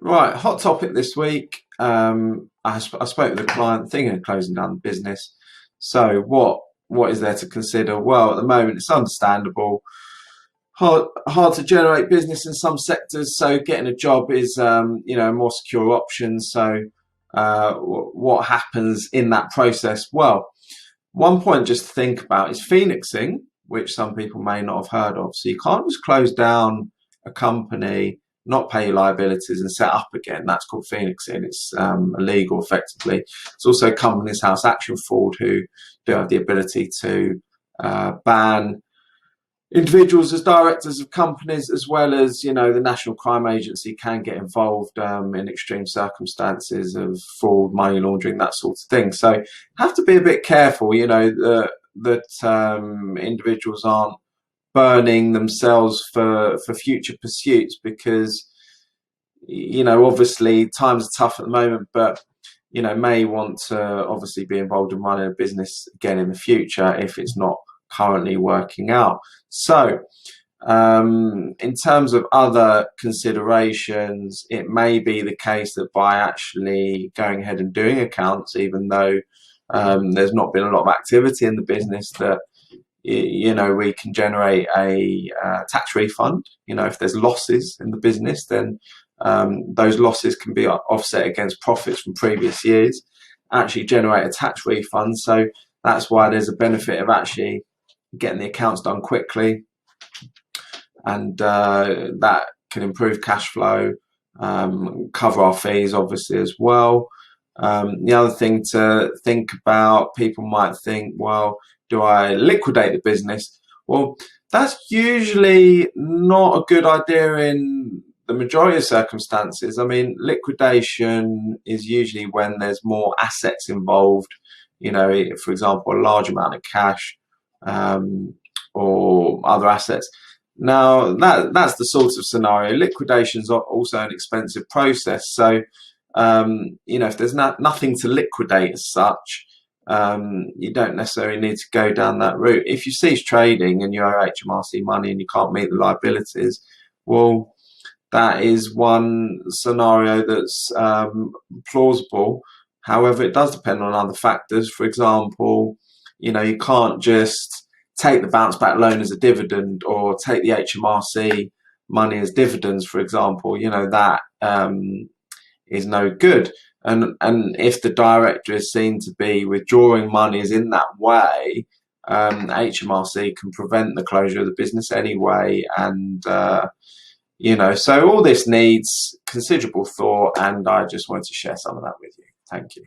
Right, hot topic this week. I spoke with a client thinking of closing down the business. So what is there to consider? Well, at the moment, it's understandable. Hard to generate business in some sectors, so getting a job is a more secure option. So what happens in that process? Well, one point just to think about is phoenixing, which some people may not have heard of. So you can't just close down a company, not pay your liabilities and set up again. That's called phoenixing. It's illegal effectively. It's also Companies House Action Fraud, who do have the ability to ban individuals as directors of companies, as well as the National Crime Agency can get involved in extreme circumstances of fraud, money laundering, that sort of thing. So have to be a bit careful, that individuals aren't burning themselves for future pursuits, because obviously times are tough at the moment, but may want to obviously be involved in running a business again in the future if it's not currently working out. So in terms of other considerations, it may be the case that by actually going ahead and doing accounts, even though there's not been a lot of activity in the business, that we can generate a tax refund. If there's losses in the business, then those losses can be offset against profits from previous years, actually generate a tax refund. So that's why there's a benefit of actually getting the accounts done quickly, and that can improve cash flow, cover our fees obviously as well. The other thing to think about, people might think, well, do I liquidate the business? Well, that's usually not a good idea in the majority of circumstances. I mean, liquidation is usually when there's more assets involved, for example, a large amount of cash or other assets. Now, that's the sort of scenario. Liquidation is also an expensive process. So, if there's nothing to liquidate as such, you don't necessarily need to go down that route. If you cease trading and you owe HMRC money and you can't meet the liabilities, well, that is one scenario that's plausible. However, it does depend on other factors. For example, you can't just take the bounce back loan as a dividend, or take the HMRC money as dividends, for example. That is no good. And if the director is seen to be withdrawing monies in that way, HMRC can prevent the closure of the business anyway. And, so all this needs considerable thought, and I just wanted to share some of that with you. Thank you.